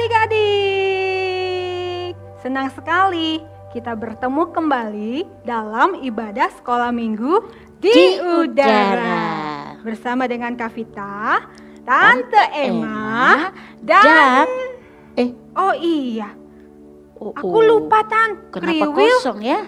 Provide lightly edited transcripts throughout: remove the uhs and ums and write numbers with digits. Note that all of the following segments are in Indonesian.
adik-adik, senang sekali kita bertemu kembali dalam ibadah sekolah minggu di udara. Bersama dengan Kak Vita, Tante Emma, dan oh iya, aku lupa Tan. Kenapa Kriwil kosong ya?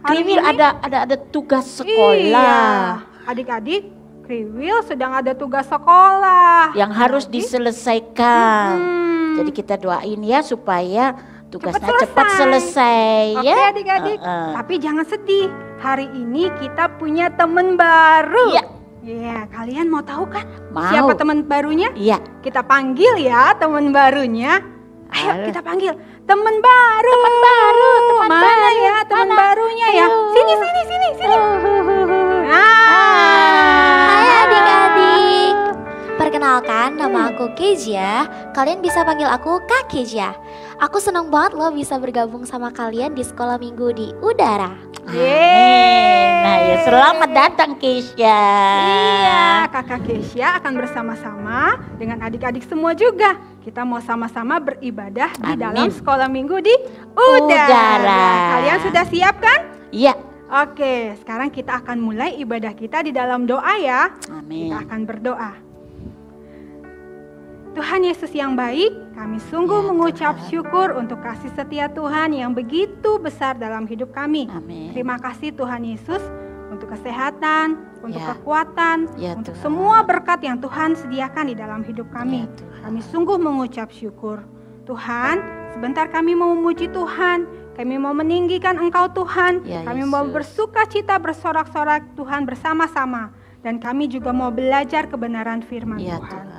Kriwil ada tugas sekolah. Iya, adik-adik, Kriwil sedang ada tugas sekolah yang harus diselesaikan. Jadi kita doain ya supaya tugasnya cepat selesai. Oke, ya. Adik-adik, tapi jangan sedih. Hari ini kita punya teman baru. Iya. Ya, kalian mau tahu kan? Mau. Siapa teman barunya? Iya. Kita panggil ya teman barunya. Ayo kita panggil teman baru. Mana ya teman barunya ya? Sini. Hai adik-adik. Perkenalkan, nama aku Kezia. Kalian bisa panggil aku Kak Kezia. Aku senang banget loh bisa bergabung sama kalian di sekolah minggu di udara. Nah ya, selamat datang Kezia. Iya, kakak Kezia akan bersama-sama dengan adik-adik semua juga. Kita mau sama-sama beribadah di dalam sekolah minggu di udara. Kalian sudah siap kan? Iya. Oke, sekarang kita akan mulai ibadah kita di dalam doa ya. Amin. Kita akan berdoa. Tuhan Yesus yang baik, kami sungguh mengucap syukur untuk kasih setia Tuhan yang begitu besar dalam hidup kami. Amin. Terima kasih Tuhan Yesus untuk kesehatan, untuk kekuatan, untuk Tuhan. semua berkat yang Tuhan sediakan di dalam hidup kami. Tuhan. Kami sungguh mengucap syukur. Tuhan, sebentar kami mau memuji Tuhan, kami mau meninggikan Engkau Tuhan, kami mau bersuka cita bersorak-sorak Tuhan bersama-sama. Dan kami juga mau belajar kebenaran firman Tuhan.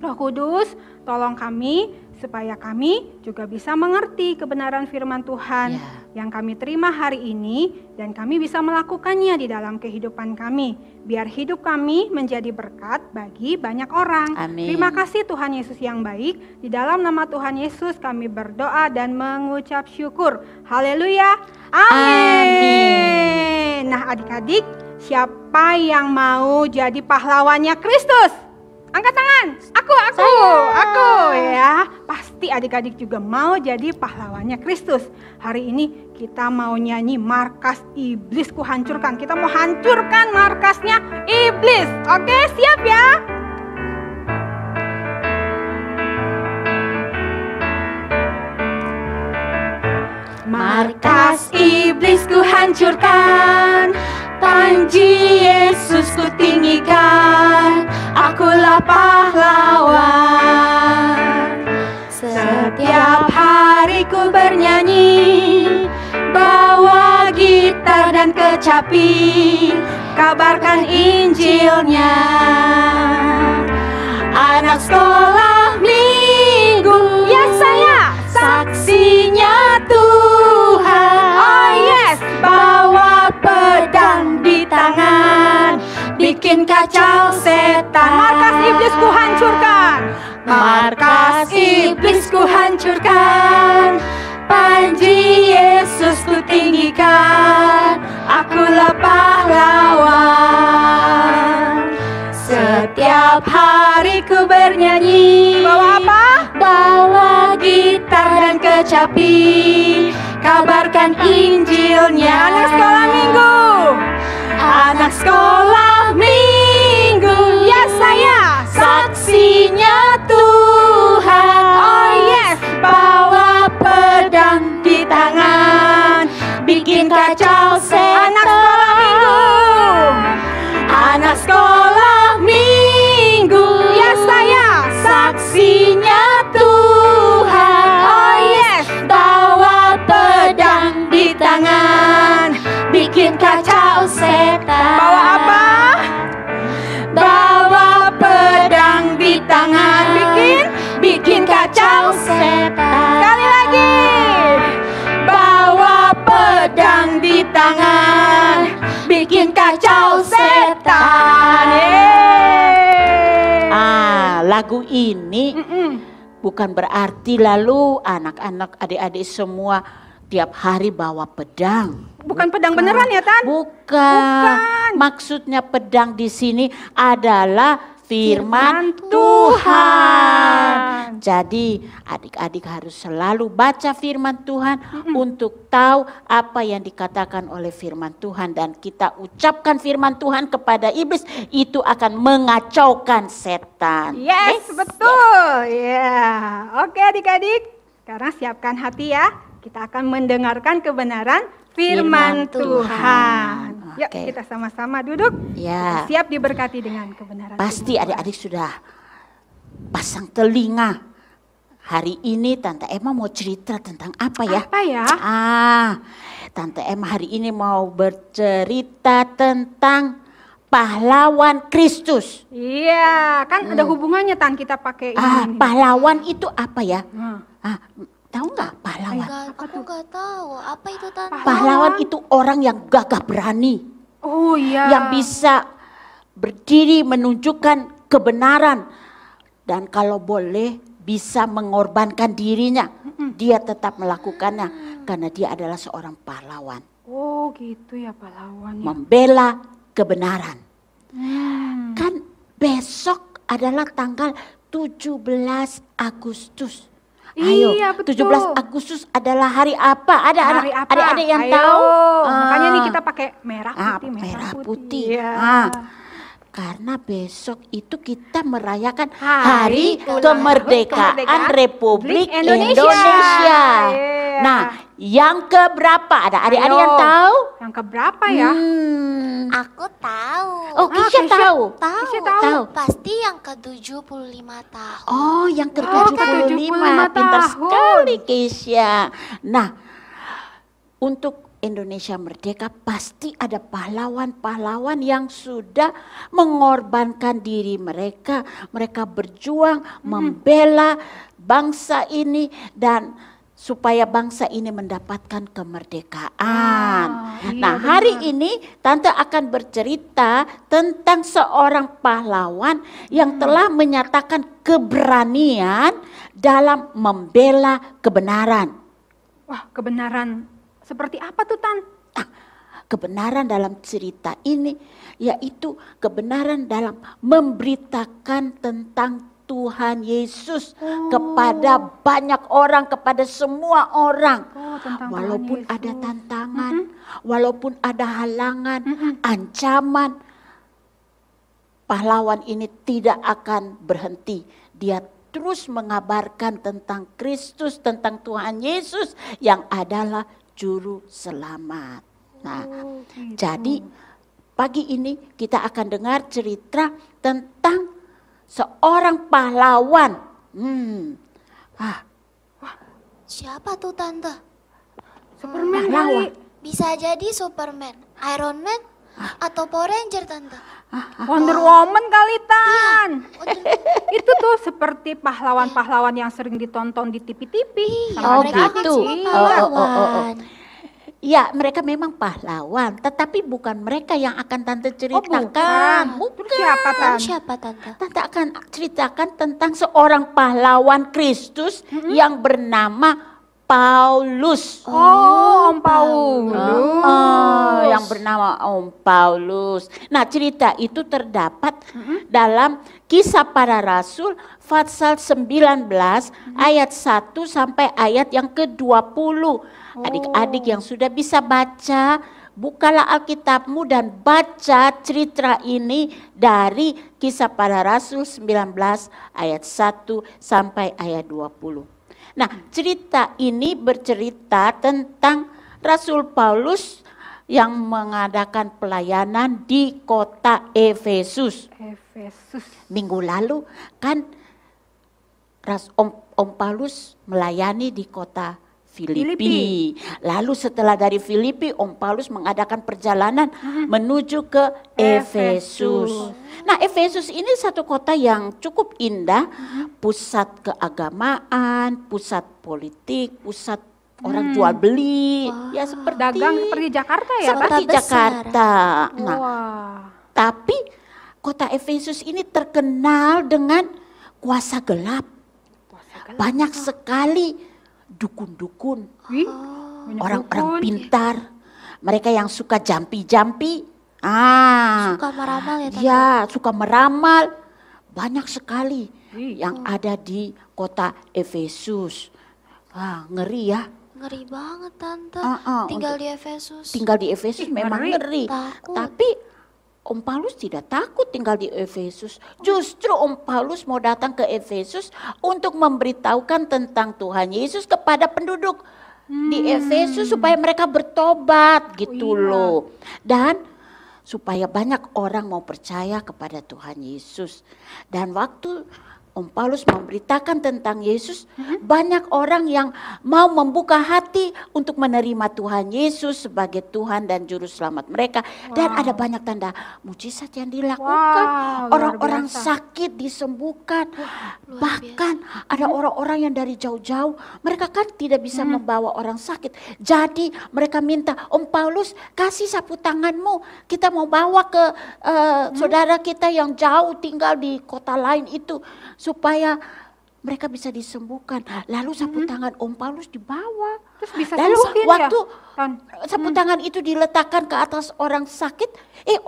Roh Kudus, tolong kami supaya kami juga bisa mengerti kebenaran firman Tuhan yang kami terima hari ini dan kami bisa melakukannya di dalam kehidupan kami. Biar hidup kami menjadi berkat bagi banyak orang. Amin. Terima kasih Tuhan Yesus yang baik. Di dalam nama Tuhan Yesus kami berdoa dan mengucap syukur. Haleluya. Amin. Nah adik-adik, siapa yang mau jadi pahlawannya Kristus? Angkat tangan, aku ya. Pasti adik-adik juga mau jadi pahlawannya Kristus. Hari ini kita mau nyanyi markas iblis ku hancurkan. Kita mau hancurkan markasnya iblis. Oke, siap ya? Markas iblis ku hancurkan, panji Yesus ku tinggikan, akulah pahlawan. Setiap hari ku bernyanyi, bawa gitar dan kecapi, kabarkan Injilnya. Anak sekolah minggu, ya saya, saksinya Tuhan. Oh yes, bawa pedang di tangan, bikin kacau setan. Markas iblis ku hancurkan, markas iblis ku hancurkan, panji Yesus ku tinggikan, akulah pahlawan. Setiap hari ku bernyanyi, bawa apa? Bawa gitar dan kecapi, kabarkan Injilnya. Anak sekolah minggu, anak sekolah minggu, ya saya, saksinya Tuhan. Oh yes, bawa pedang di tangan, bikin kacau setan. Anak sekolah minggu, anak sekolah minggu, ya saya, saksinya Tuhan. Oh yes, bawa pedang di tangan, bikin kacau setan. Bawa apa? Bawa pedang di tangan, bikin kacau setan. Sekali lagi, bawa pedang di tangan, bikin kacau setan. Lagu ini bukan berarti lalu anak-anak adik-adik semua tiap hari bawa pedang. Bukan pedang beneran ya Tan? Bukan. Maksudnya pedang di sini adalah firman Tuhan. Jadi adik-adik harus selalu baca firman Tuhan untuk tahu apa yang dikatakan oleh firman Tuhan. Dan kita ucapkan firman Tuhan kepada iblis, itu akan mengacaukan setan. Yes, betul. Ya, oke adik-adik. Sekarang siapkan hati ya. Kita akan mendengarkan kebenaran firman Tuhan. Yuk kita sama-sama duduk. Ya. Siap diberkati dengan kebenaran. Pasti adik-adik sudah pasang telinga. Hari ini Tante Emma mau cerita tentang apa ya? Apa ya? Tante Emma hari ini mau bercerita tentang pahlawan Kristus. Iya, kan ada hubungannya Tan kita pakai ini. Pahlawan itu apa ya? Tahu nggak pahlawan? Aku nggak tahu. Apa itu Tante? Pahlawan itu orang yang gagah berani. Oh iya. Yang bisa berdiri menunjukkan kebenaran. Dan kalau boleh bisa mengorbankan dirinya. Dia tetap melakukannya. Karena dia adalah seorang pahlawan. Oh gitu ya pahlawan. Membela kebenaran. Kan besok adalah tanggal 17 Agustus. Ayo, iya, betul. 17 Agustus adalah hari apa? Ada Hari apa? adik-adik yang Ayo. tahu? Makanya nih kita pakai merah putih. Merah putih. Iya. Karena besok itu kita merayakan Hari Hari Kemerdekaan Republik Indonesia. Iya. Nah, yang keberapa? Ada adik-adik yang tahu? Yang keberapa ya? Aku tahu. Oh, Kisha tahu. Kisha tahu. Tahu. Pasti yang ke-75 tahun. Oh, yang ke-75. 75 Pintar tahun. sekali Kisha. Nah, untuk Indonesia merdeka pasti ada pahlawan-pahlawan yang sudah mengorbankan diri mereka. Mereka berjuang membela bangsa ini dan supaya bangsa ini mendapatkan kemerdekaan. Nah, hari ini Tante akan bercerita tentang seorang pahlawan yang telah menyatakan keberanian dalam membela kebenaran. Wah, kebenaran seperti apa tuh Tan? Kebenaran dalam cerita ini yaitu kebenaran dalam memberitakan tentang Tuhan Yesus kepada banyak orang, kepada semua orang. Walaupun ada tantangan, walaupun ada halangan, ancaman, pahlawan ini tidak akan berhenti. Dia terus mengabarkan tentang Kristus, tentang Tuhan Yesus yang adalah Juru Selamat. Nah, jadi pagi ini kita akan dengar cerita tentang seorang pahlawan. Siapa tuh Tante? Superman Pahlawan. kali. Bisa jadi Superman, Iron Man, atau Power Ranger Tante. Wonder Woman kali Tan. Itu tuh seperti pahlawan-pahlawan yang sering ditonton di TV-TV. Oh mereka kan gitu. semua pahlawan. Ya, mereka memang pahlawan, tetapi bukan mereka yang akan Tante ceritakan. Terus siapa Tan? Siapa Tante? Tante akan ceritakan tentang seorang pahlawan Kristus yang bernama Paulus. Oh, Om Paulus. Yang bernama Om Paulus. Nah, cerita itu terdapat dalam Kisah Para Rasul pasal 19 ayat 1 sampai ayat yang ke-20. Adik-adik yang sudah bisa baca, bukalah Alkitabmu dan baca cerita ini dari Kisah Para Rasul 19 ayat 1 sampai ayat 20. Nah, cerita ini bercerita tentang Rasul Paulus yang mengadakan pelayanan di kota Efesus. Minggu lalu kan Om Paulus melayani di kota Filipi. Lalu setelah dari Filipi, Om Paulus mengadakan perjalanan menuju ke Efesus. Nah, Efesus ini satu kota yang cukup indah, pusat keagamaan, pusat politik, pusat orang jual beli, ya seperti dagang seperti Jakarta ya, seperti Kota Jakarta. Nah, tapi kota Efesus ini terkenal dengan kuasa gelap. Banyak sekali dukun-dukun, orang-orang pintar, mereka yang suka jampi-jampi. Suka meramal ya Tante? Ya, suka meramal. banyak sekali yang ada di kota Efesus. Ngeri ya. Ngeri banget Tante, tinggal di Efesus. Tinggal di Efesus memang ngeri. Tapi Om Paulus tidak takut tinggal di Efesus. Justru Om Paulus mau datang ke Efesus untuk memberitahukan tentang Tuhan Yesus kepada penduduk di Efesus supaya mereka bertobat gitu loh. Dan supaya banyak orang mau percaya kepada Tuhan Yesus. Dan waktu Om Paulus memberitakan tentang Yesus, banyak orang yang mau membuka hati untuk menerima Tuhan Yesus sebagai Tuhan dan Juru Selamat mereka. Dan ada banyak tanda mujizat yang dilakukan. Orang-orang sakit disembuhkan. Bahkan ada orang-orang yang dari jauh-jauh, mereka kan tidak bisa membawa orang sakit. Jadi mereka minta, Om Paulus kasih sapu tanganmu, kita mau bawa ke saudara kita yang jauh tinggal di kota lain itu. Supaya mereka bisa disembuhkan. Lalu sapu tangan Om Paulus dibawa. Terus bisa lalu sembuhin waktu ya? Sapu tangan itu diletakkan ke atas orang sakit,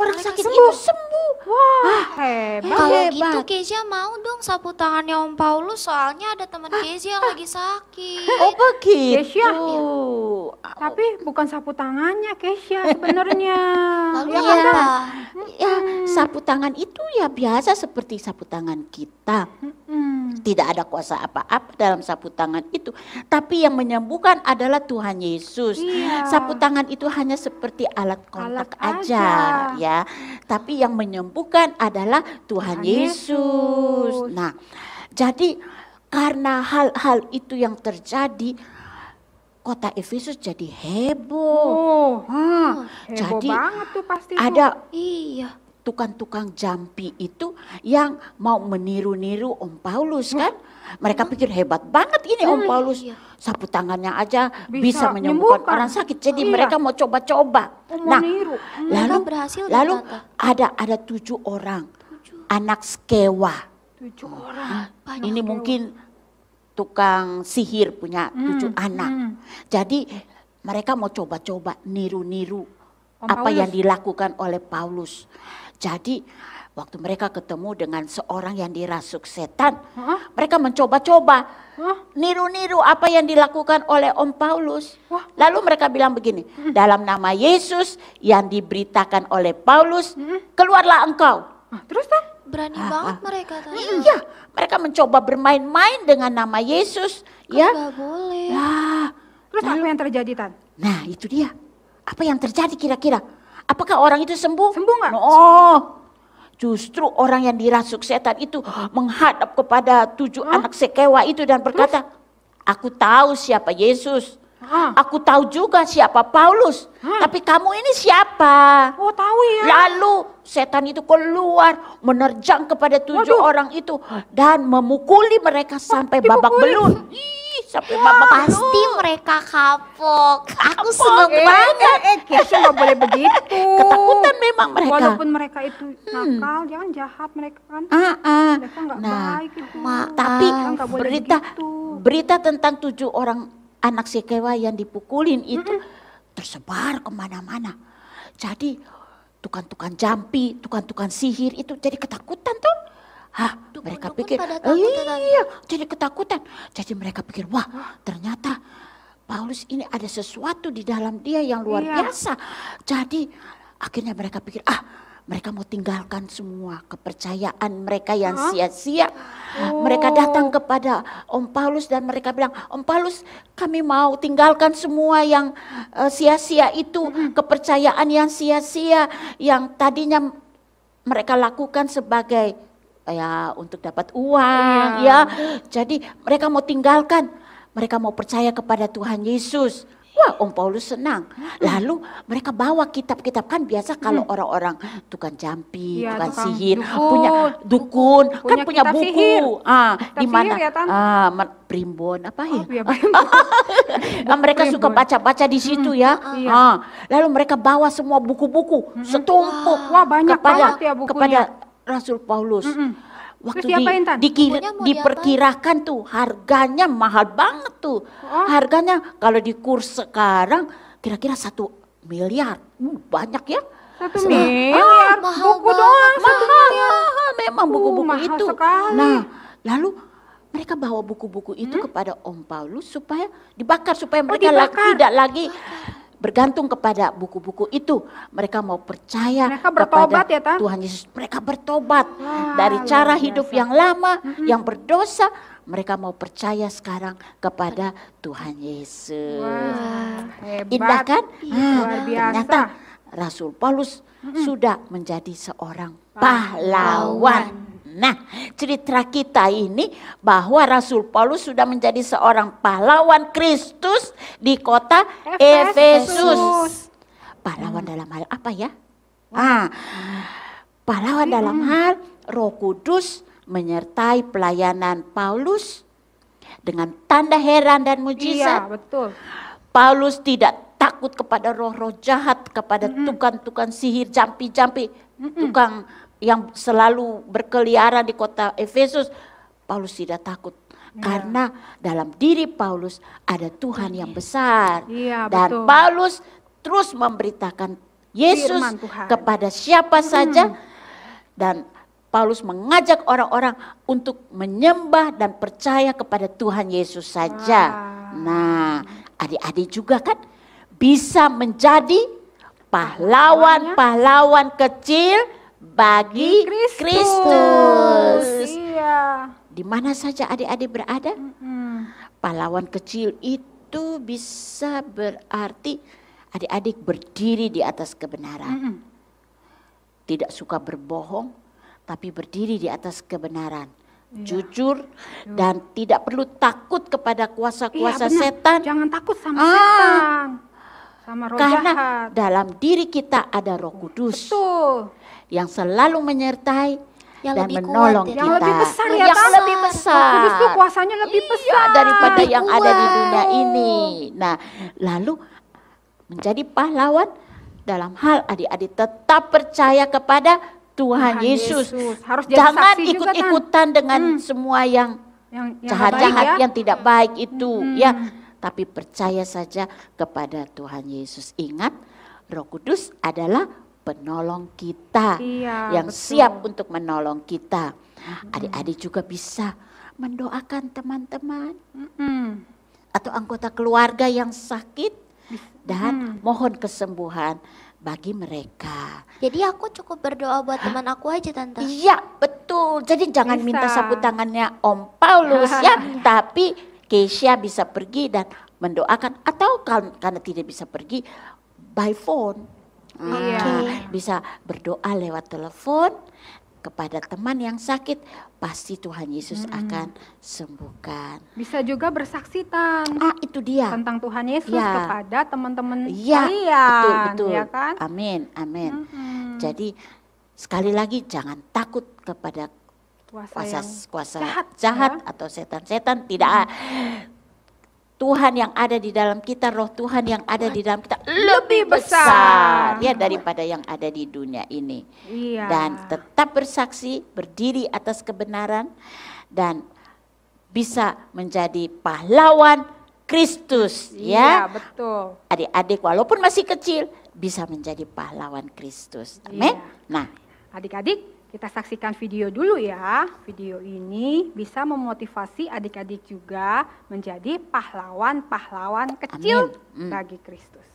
orang mereka sakit itu sembuh. Wah, hebat. Kalau gitu Kezia mau dong sapu tangannya Om Paulus, soalnya ada teman Kezia yang lagi sakit. Oh begitu. Kezia. Tapi bukan sapu tangannya Kezia sebenarnya. Lalu ya, apa? Ya, sapu tangan itu ya biasa seperti sapu tangan kita. Tidak ada kuasa apa-apa dalam sapu tangan itu. Tapi yang menyembuhkan adalah Tuhan Yesus. Sapu tangan itu hanya seperti alat kontak aja ya. Tapi yang menyembuhkan adalah Tuhan Yesus. Nah, jadi karena hal-hal itu yang terjadi, kota Efesus jadi heboh. Heboh Jadi banget tuh pasti ada Iya. tukang-tukang jampi itu yang mau meniru-niru Om Paulus kan. Mereka pikir hebat banget ini Om Paulus. Sapu tangannya aja bisa menyembuhkan orang sakit. Jadi mereka mau coba-coba. Nah, lalu ada 7 orang. Anak Skewa. 7 orang. Ini mungkin tukang sihir punya 7 anak. Jadi mereka mau coba-coba niru-niru apa yang dilakukan oleh Paulus. Jadi waktu mereka ketemu dengan seorang yang dirasuk setan, mereka mencoba-coba niru-niru apa yang dilakukan oleh Om Paulus. Lalu mereka bilang begini, dalam nama Yesus yang diberitakan oleh Paulus, keluarlah engkau. Terus kan? Berani banget mereka tadi. Iya, mereka mencoba bermain-main dengan nama Yesus. Gak boleh. Terus apa yang terjadi Tan? Nah itu dia, apa yang terjadi kira-kira? Apakah orang itu sembuh? Sembuh nggak? Justru orang yang dirasuk setan itu menghadap kepada 7 anak Skewa itu dan berkata, aku tahu siapa Yesus. Aku tahu juga siapa Paulus. Tapi kamu ini siapa? Oh tahu ya. Lalu setan itu keluar menerjang kepada 7 orang itu dan memukuli mereka sampai babak belur. Sampai babak Pasti mereka kapok. Aku seneng banget. Kezia nggak boleh begitu. Ketakutan memang mereka. Walaupun mereka itu nakal, jangan jahat mereka kan. Mereka nggak baik itu. Tapi Nggak boleh begitu. berita tentang 7 orang anak Skewa yang dipukulin itu tersebar kemana-mana. Jadi tukang-tukang jampi, tukang-tukang sihir itu jadi ketakutan tuh. Mereka pikir, jadi ketakutan. Jadi mereka pikir, wah ternyata Paulus ini ada sesuatu di dalam dia yang luar biasa. Jadi akhirnya mereka pikir, mereka mau tinggalkan semua kepercayaan mereka yang sia-sia. Mereka datang kepada Om Paulus dan mereka bilang, Om Paulus kami mau tinggalkan semua yang sia-sia itu. Kepercayaan yang sia-sia yang tadinya mereka lakukan sebagai untuk dapat uang ya. Jadi mereka mau tinggalkan, mereka mau percaya kepada Tuhan Yesus. Wah, Om Paulus senang. Lalu mereka bawa kitab-kitab, kan biasa kalau orang-orang tukang jampi, tukang sihir, punya dukun, kan punya buku. Di mana? Primbon apa ya? Mereka suka baca-baca di situ ya. Lalu mereka bawa semua buku-buku setumpuk. Wah, banyak banget ya bukunya. Kepada Rasul Paulus. Waktu diperkirakan tuh harganya mahal banget tuh. Harganya kalau di kurs sekarang kira-kira 1 miliar. Banyak ya. 1 1 miliar. mahal Buku banget. doang 1 miliar. Mahal memang buku-buku mahal itu. sekali. Nah, lalu mereka bawa buku-buku itu kepada Om Paulus supaya dibakar, supaya mereka dibakar. tidak lagi bergantung kepada buku-buku itu. Mereka mau percaya Mereka bertobat kepada ya, Tan? Tuhan Yesus. Mereka bertobat Wah, dari cara luar hidup biasa. yang lama, yang berdosa. Mereka mau percaya sekarang kepada Tuhan Yesus. Wah, hebat. Indah kan? Luar biasa. Ternyata Rasul Paulus sudah menjadi seorang pahlawan. Nah, cerita kita ini bahwa Rasul Paulus sudah menjadi seorang pahlawan Kristus di kota Efesus. Pahlawan dalam hal apa ya? Pahlawan dalam hal Roh Kudus menyertai pelayanan Paulus dengan tanda heran dan mujizat. Iya, betul. Paulus tidak takut kepada roh-roh jahat, kepada tukang-tukang sihir, jampi-jampi, tukang yang selalu berkeliaran di kota Efesus. Paulus tidak takut. Karena dalam diri Paulus ada Tuhan yang besar. Iya, Dan betul. Paulus terus memberitakan Yesus Firman Tuhan. kepada siapa saja. Dan Paulus mengajak orang-orang untuk menyembah dan percaya kepada Tuhan Yesus saja. Wah. Nah, adik-adik juga kan bisa menjadi pahlawan-pahlawan kecil bagi Kristus. Iya. Di mana saja adik-adik berada, pahlawan kecil itu bisa berarti adik-adik berdiri di atas kebenaran. Tidak suka berbohong, tapi berdiri di atas kebenaran. Jujur dan tidak perlu takut kepada kuasa-kuasa benar. setan. Jangan takut sama setan. Sama roh Karena jahat. dalam diri kita ada Roh Kudus Betul. yang selalu menyertai Yang dan lebih kuat menolong dari kita. Yang lebih besar ya, Yang Tan? lebih besar. Kudus tuh kuasanya lebih besar. Daripada yang ada di Kuat. dunia ini. Nah, lalu menjadi pahlawan dalam hal adik-adik tetap percaya kepada Tuhan Yesus. Harus jadi Jangan saksi juga, Tan. ikut-ikutan dengan semua yang yang jahat-jahat, baik ya. yang tidak baik itu ya. Tapi percaya saja kepada Tuhan Yesus. Ingat, Roh Kudus adalah penolong kita Iya, yang betul. siap untuk menolong kita. Adik-adik juga bisa mendoakan teman-teman atau anggota keluarga yang sakit dan mohon kesembuhan bagi mereka. Jadi aku cukup berdoa buat teman aku aja, Tante. Iya, betul. Jadi jangan Bisa. minta sapu tangannya Om Paulus ya, tapi Keisha bisa pergi dan mendoakan, atau karena tidak bisa pergi by phone. Iya. Bisa berdoa lewat telepon kepada teman yang sakit, pasti Tuhan Yesus akan sembuhkan. Bisa juga bersaksi, Tan, Itu dia. tentang Tuhan Yesus Ya. kepada teman-teman Iya, kalian, betul. ya kan? Amin, amin. Jadi sekali lagi jangan takut kepada kuasa jahat atau setan-setan. Tidak. Tuhan yang ada di dalam kita, Roh Tuhan yang ada di dalam kita lebih besar ya daripada yang ada di dunia ini. Iya. Dan tetap bersaksi, berdiri atas kebenaran dan bisa menjadi pahlawan Kristus Iya, ya. betul. Adik-adik walaupun masih kecil bisa menjadi pahlawan Kristus. Amin. Iya. Nah, Adik-adik, kita saksikan video dulu ya. Video ini bisa memotivasi adik-adik juga menjadi pahlawan-pahlawan kecil bagi Kristus.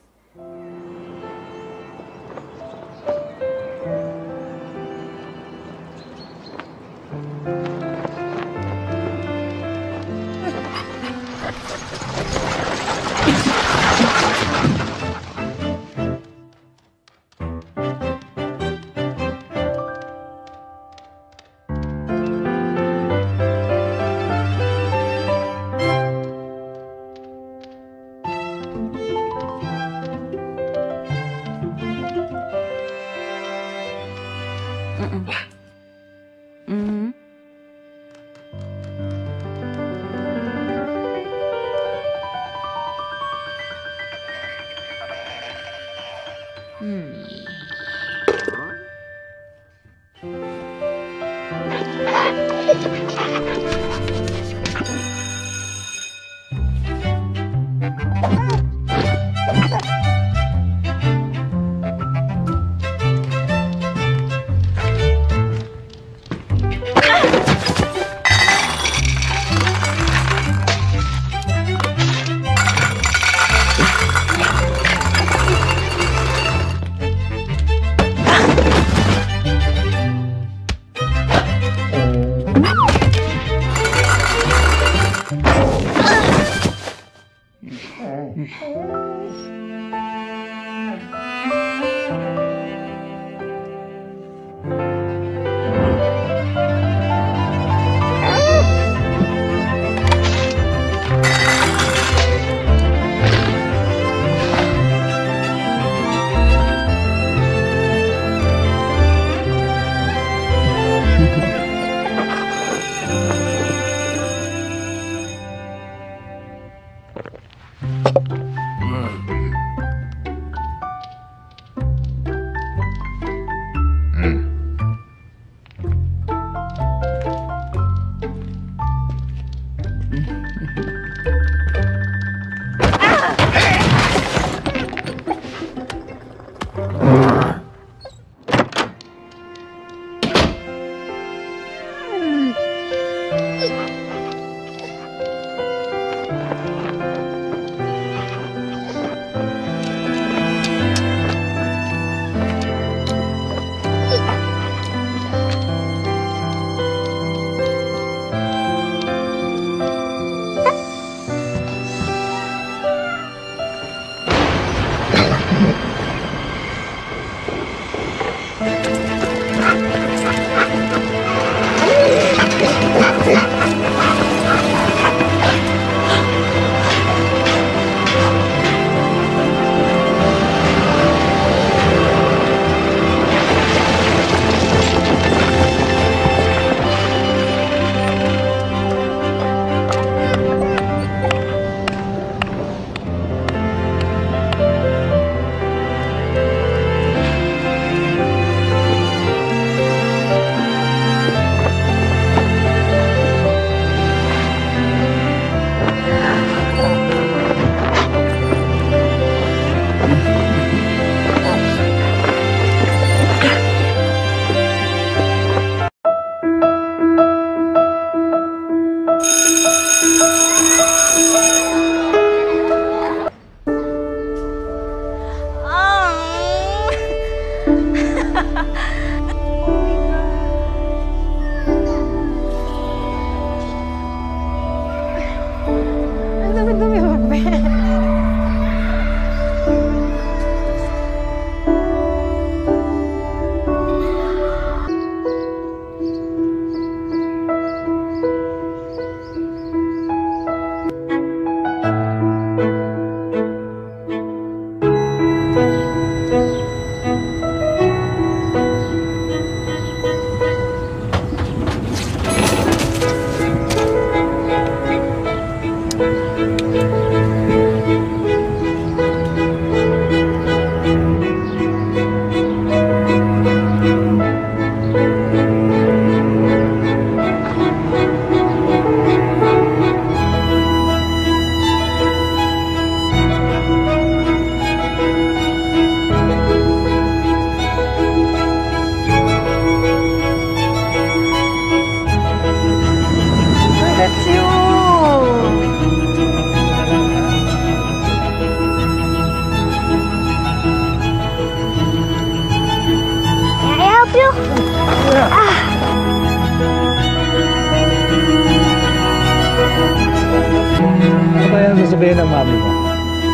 sasabihin ng mami mo?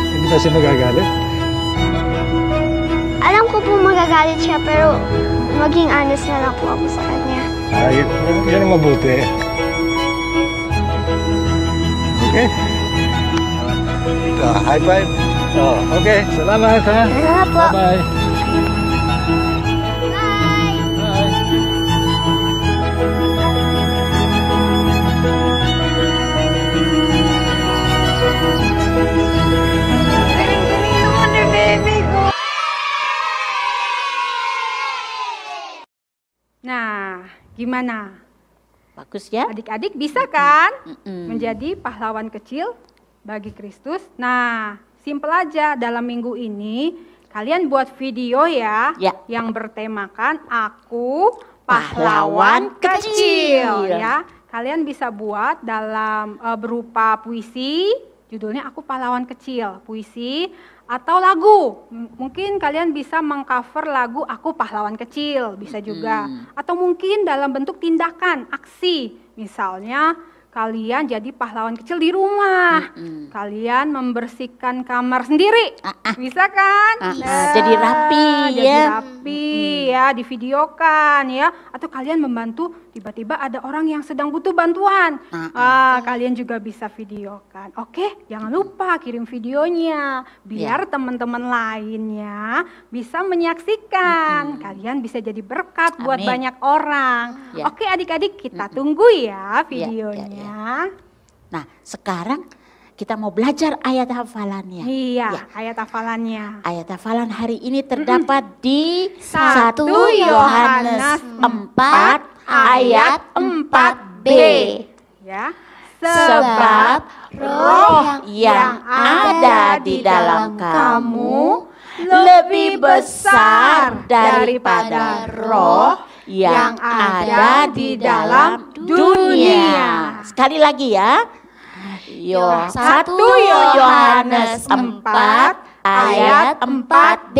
Hindi ba siya magagalit? Alam ko po magagalit siya, pero maging honest na lang po ako sa kanya. Ay, yan ang mabuti. Okay? High five. Oh, okay. Salamat, ha? Salamat po. Bye-bye. Nah, gimana? Bagus ya? Adik-adik bisa kan Mm-mm. menjadi pahlawan kecil bagi Kristus? Nah, simpel aja dalam minggu ini kalian buat video ya, Ya. yang bertemakan aku Pahlawan pahlawan kecil. kecil ya. Kalian bisa buat dalam berupa puisi, judulnya aku pahlawan kecil, puisi atau lagu. Mungkin kalian bisa mengcover lagu aku pahlawan kecil, bisa juga. Atau mungkin dalam bentuk tindakan, aksi. Misalnya kalian jadi pahlawan kecil di rumah. Kalian membersihkan kamar sendiri. Bisa kan? Jadi rapi jadi ya. rapi ya, divideokan ya. Atau kalian membantu, tiba-tiba ada orang yang sedang butuh bantuan. Kalian juga bisa videokan. Oke, jangan lupa kirim videonya biar teman-teman lainnya bisa menyaksikan. Kalian bisa jadi berkat buat banyak orang. Oke, adik-adik, kita tunggu ya videonya. Nah, sekarang kita mau belajar ayat hafalannya. Iya, ayat hafalannya. Ayat hafalan hari ini terdapat di 1 1 Yohanes 4 ayat 4b. Ya. Sebab roh yang ada di dalam kamu lebih besar daripada roh yang ada di dalam dunia. Sekali lagi ya. 1 Yohanes 4 ayat 4b.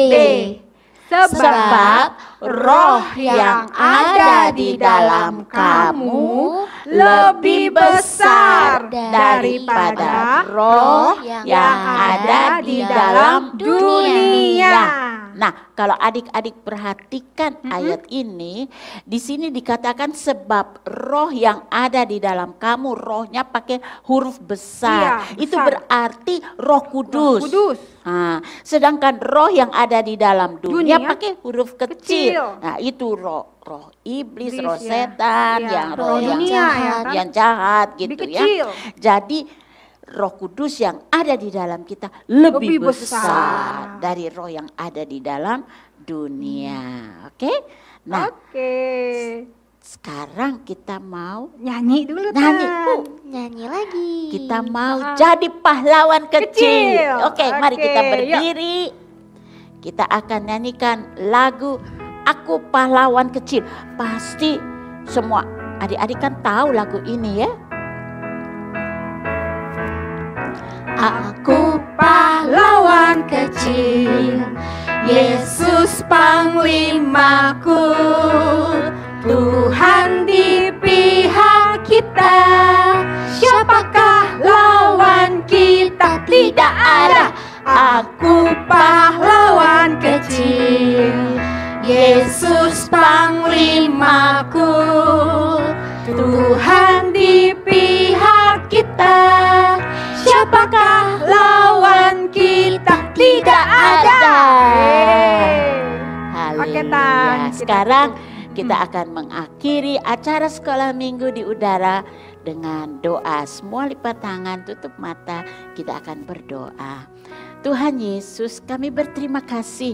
Sebab roh yang ada di dalam kamu lebih besar daripada roh yang ada di dalam dunia. Nah, kalau adik-adik perhatikan ayat ini, di sini dikatakan sebab roh yang ada di dalam kamu, rohnya pakai huruf besar. Iya, Itu besar. berarti Roh Kudus. Roh Kudus. Nah, sedangkan roh yang ada di dalam dunia Dunia pakai huruf kecil. Nah, itu roh iblis, roh ya. setan, Iya, yang roh yang dunia, jahat, ya kan? yang jahat gitu Lebih ya. kecil. Jadi Roh Kudus yang ada di dalam kita lebih Lebih besar besar. dari roh yang ada di dalam dunia. Oke? Nah, Oke. sekarang kita mau Nyanyi dulu, nyanyi. Tan. Nyanyi lagi. Kita mau jadi pahlawan kecil. Kecil. Oke, mari kita Oke, berdiri. Kita akan nyanyikan lagu Aku Pahlawan Kecil. Pasti semua adik-adik kan tahu lagu ini ya. Aku pahlawan kecil, Yesus panglimaku, Tuhan di pihak kita. Siapakah lawan kita? Tidak ada. Aku pahlawan kecil, Yesus panglimaku, Tuhan di pihak kita. Siapakah lawan kita? Tidak ada. Oke, Tan. Haleluya. Sekarang kita akan mengakhiri acara sekolah minggu di udara dengan doa. Semua lipat tangan, tutup mata, kita akan berdoa. Tuhan Yesus, kami berterima kasih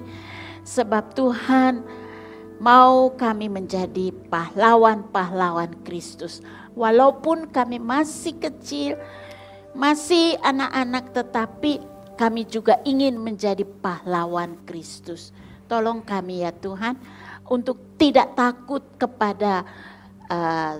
sebab Tuhan mau kami menjadi pahlawan-pahlawan Kristus. Walaupun kami masih kecil, masih anak-anak, tetapi kami juga ingin menjadi pahlawan Kristus. Tolong kami ya Tuhan untuk tidak takut kepada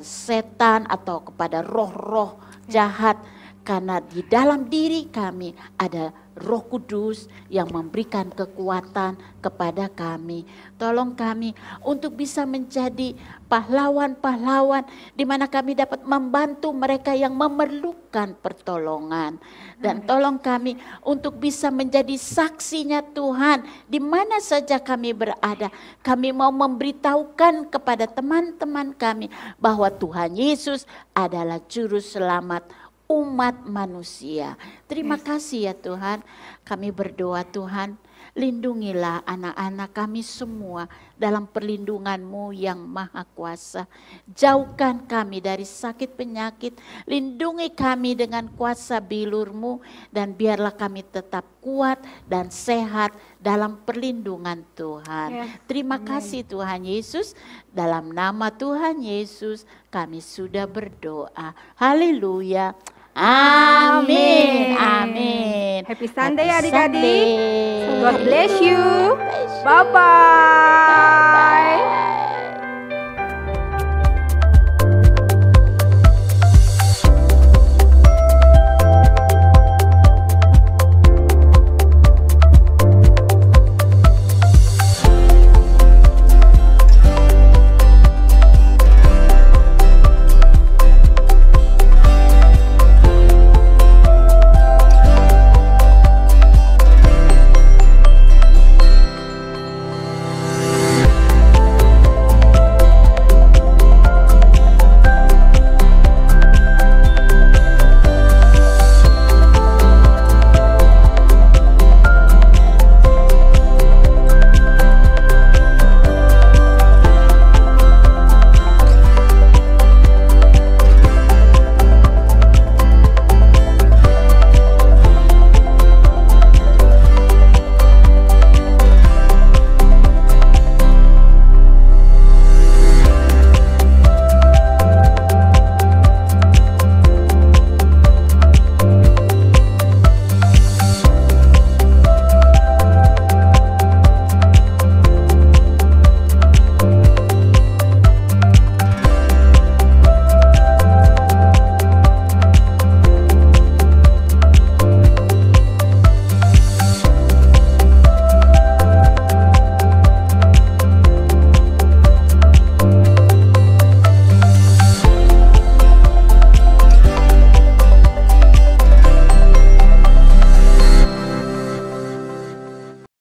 setan atau kepada roh-roh jahat. Karena di dalam diri kami ada Roh Kudus yang memberikan kekuatan kepada kami. Tolong kami untuk bisa menjadi pahlawan-pahlawan di mana kami dapat membantu mereka yang memerlukan pertolongan. Dan tolong kami untuk bisa menjadi saksinya Tuhan di mana saja kami berada. Kami mau memberitahukan kepada teman-teman kami bahwa Tuhan Yesus adalah juru selamat umat manusia. Terima kasih ya Tuhan. Kami berdoa Tuhan, lindungilah anak-anak kami semua dalam perlindungan-Mu yang maha kuasa. Jauhkan kami dari sakit penyakit, lindungi kami dengan kuasa bilur-Mu, dan biarlah kami tetap kuat dan sehat dalam perlindungan Tuhan. Terima kasih Tuhan Yesus, dalam nama Tuhan Yesus kami sudah berdoa. Haleluya. Amin. Amin. Happy Sunday adik-adik. God bless you. Bye-bye.